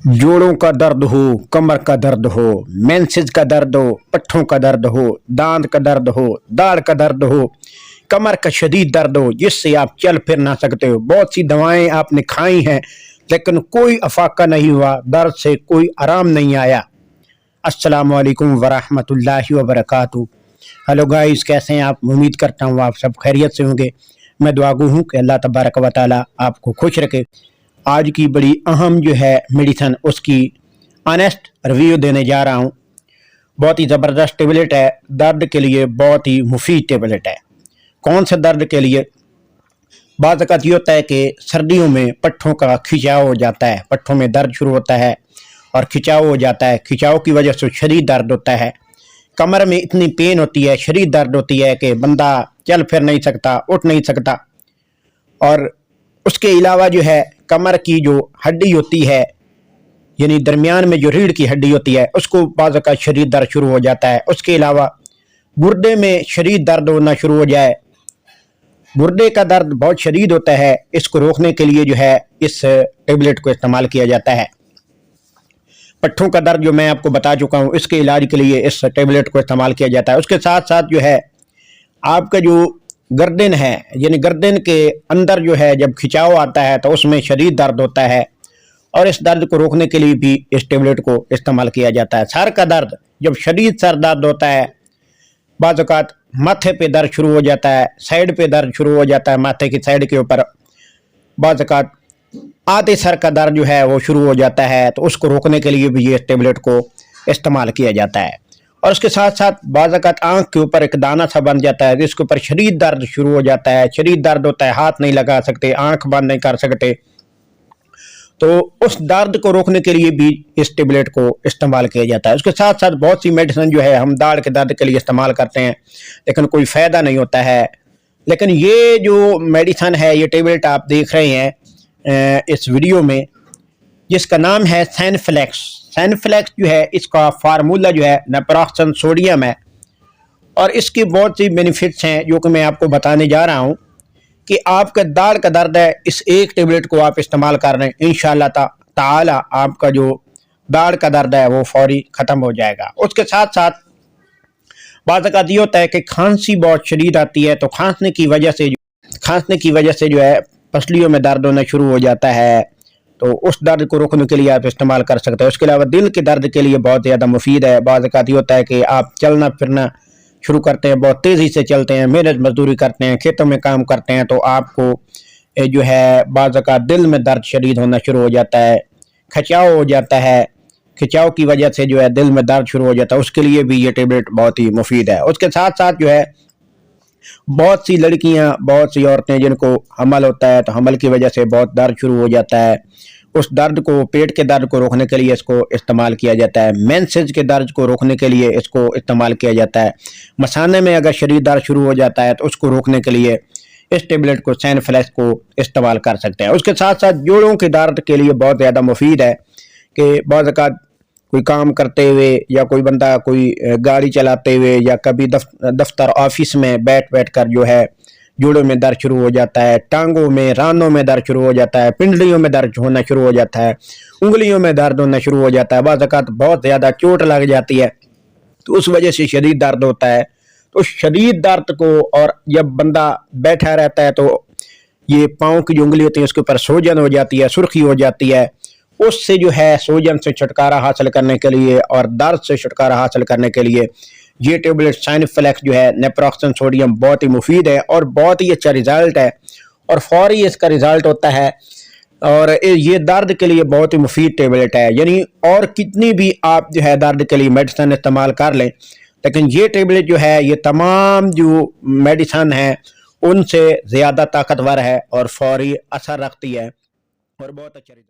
जोड़ों का दर्द हो, कमर का दर्द हो, मेंसेस का दर्द हो, पट्ठों का दर्द हो, दांत का दर्द हो, दाढ़ का दर्द हो, कमर का शदीद दर्द हो जिससे आप चल फिर ना सकते हो। बहुत सी दवाएं आपने खाई हैं लेकिन कोई अफाका नहीं हुआ, दर्द से कोई आराम नहीं आया। अस्सलामु अलैकुम वरहमतुल्लाहि वबरकातुहू। हेलो गाइस, कैसे हैं आप? उम्मीद करता हूँ आप सब खैरियत से होंगे। मैं दुआगो हूँ कि अल्लाह तबारक व तआला आपको खुश रखे। आज की बड़ी अहम जो है मेडिसन, उसकी ऑनेस्ट रिव्यू देने जा रहा हूँ। बहुत ही ज़बरदस्त टेबलेट है, दर्द के लिए बहुत ही मुफीद टेबलेट है। कौन से दर्द के लिए? बाज़ औक़ात ये होता है कि सर्दियों में पट्ठों का खिंचाव हो जाता है, पट्ठों में दर्द शुरू होता है और खिंचाव हो जाता है। खिंचाव की वजह से शदीद दर्द होता है, कमर में इतनी पेन होती है, शदीद दर्द होती है कि बंदा चल फिर नहीं सकता, उठ नहीं सकता। और उसके अलावा जो है कमर की जो हड्डी होती है, यानी दरमियान में जो रीढ़ की हड्डी होती है, उसको बाज़ औक़ात शदीद दर्द शुरू हो जाता है। उसके अलावा गुर्दे में शदीद दर्द होना शुरू हो जाए, गुर्दे का दर्द बहुत शदीद होता है। इसको रोकने के लिए जो है इस टेबलेट को इस्तेमाल किया जाता है। पट्ठों का दर्द जो मैं आपको बता चुका हूँ, इसके इलाज के लिए इस टेबलेट को इस्तेमाल किया जाता है। उसके साथ साथ जो है आपका जो गर्दन है, यानी गर्दन के अंदर जो है जब खिंचाव आता है तो उसमें शदीद दर्द होता है और इस दर्द को रोकने के लिए भी इस टेबलेट को इस्तेमाल किया जाता है। सर का दर्द, जब शदीद सर दर्द होता है, बाज़ औक़ात माथे पे दर्द शुरू हो जाता है, साइड पे दर्द शुरू हो जाता है, माथे की साइड के ऊपर बाज़ औक़ात आधे सर का दर्द जो है वो शुरू हो जाता है, तो उसको रोकने के लिए भी ये टेबलेट को इस्तेमाल किया जाता है। और उसके साथ साथ बाज़ औक़ात आँख के ऊपर एक दाना सा बन जाता है जिसके ऊपर शदीद दर्द शुरू हो जाता है, शदीद दर्द होता है, हाथ नहीं लगा सकते, आँख बंद नहीं कर सकते, तो उस दर्द को रोकने के लिए भी इस टेबलेट को इस्तेमाल किया जाता है। उसके साथ साथ बहुत सी मेडिसिन जो है हम दाढ़ के दर्द के लिए इस्तेमाल करते हैं लेकिन कोई फ़ायदा नहीं होता है। लेकिन ये जो मेडिसिन है, ये टेबलेट आप देख रहे हैं इस वीडियो में, जिसका नाम है सैनफ्लेक्स। सैनफ्लेक्स जो है इसका फार्मूला जो है नेप्रोक्सन सोडियम है और इसकी बहुत सी बेनिफिट्स हैं जो कि मैं आपको बताने जा रहा हूँ कि आपका दाढ़ का दर्द है, इस एक टेबलेट को आप इस्तेमाल कर रहे हैं, इंशाअल्लाह ताला आपका जो दाढ़ का दर्द है वो फौरी ख़त्म हो जाएगा। उसके साथ साथ बाज़ औक़ात ये होता है कि खांसी बहुत शदीद आती है, तो खांसने की वजह से जो है पसलियों में दर्द होना शुरू हो जाता है, तो उस दर्द को रोकने के लिए आप इस्तेमाल कर सकते हैं। उसके अलावा दिल के दर्द के लिए बहुत ज़्यादा मुफीद है। बाज़ औक़ात ये होता है कि आप चलना फिरना शुरू करते हैं, बहुत तेज़ी से चलते हैं, मेहनत मजदूरी करते हैं, खेतों में काम करते हैं, तो आपको जो है बाज़ औक़ात दिल में दर्द शदीद होना शुरू हो जाता है, खिंचाव हो जाता है, खिंचाव की वजह से जो है दिल में दर्द शुरू हो जाता है, उसके लिए भी ये टेबलेट बहुत ही मुफीद है। उसके साथ साथ जो है बहुत सी लड़कियां, बहुत सी औरतें जिनको हमल होता है, तो हमल की वजह से बहुत दर्द शुरू हो जाता है, उस दर्द को, पेट के दर्द को रोकने के लिए इसको इस्तेमाल किया जाता है। मेंसेस के दर्द को रोकने के लिए इसको इस्तेमाल किया जाता है। मसाने में अगर शदीद दर्द शुरू हो जाता है तो उसको रोकने के लिए इस टेबलेट को, सैनफ्लेक्स को इस्तेमाल कर सकते हैं। उसके साथ साथ जोड़ों के दर्द के लिए बहुत ज़्यादा मुफीद है कि बाज़ औक़ात कोई काम करते हुए या कोई बंदा कोई गाड़ी चलाते हुए या कभी दफ्तर ऑफिस में बैठ कर जो है जोड़ों में दर्द शुरू हो जाता है, टांगों में, रानों में दर्द शुरू हो जाता है, पिंडलियों में दर्द होना शुरू हो जाता है, उंगलियों में दर्द होना शुरू हो जाता है, बाज़ औक़ात बहुत ज़्यादा चोट लग जाती है तो उस वजह से शदीद दर्द होता है। तो शदीद दर्द को, और जब बंदा बैठा रहता है तो ये पाँव की जो उंगली होती है उसके ऊपर सूजन हो जाती है, सुर्खी हो जाती है, उससे जो है सूजन से छुटकारा हासिल करने के लिए और दर्द से छुटकारा हासिल करने के लिए ये टेबलेट सैनफ्लेक्स जो है नेप्रोक्सन सोडियम बहुत ही मुफीद है और बहुत ही अच्छा रिज़ल्ट है और फौरी इसका रिज़ल्ट होता है। और ये दर्द के लिए बहुत ही मुफीद टेबलेट है। यानी और कितनी भी आप जो है दर्द के लिए मेडिसिन इस्तेमाल कर लें, लेकिन ये टेबलेट जो है ये तमाम जो मेडिसिन है उनसे ज़्यादा ताकतवर है और फौरी असर रखती है और बहुत अच्छा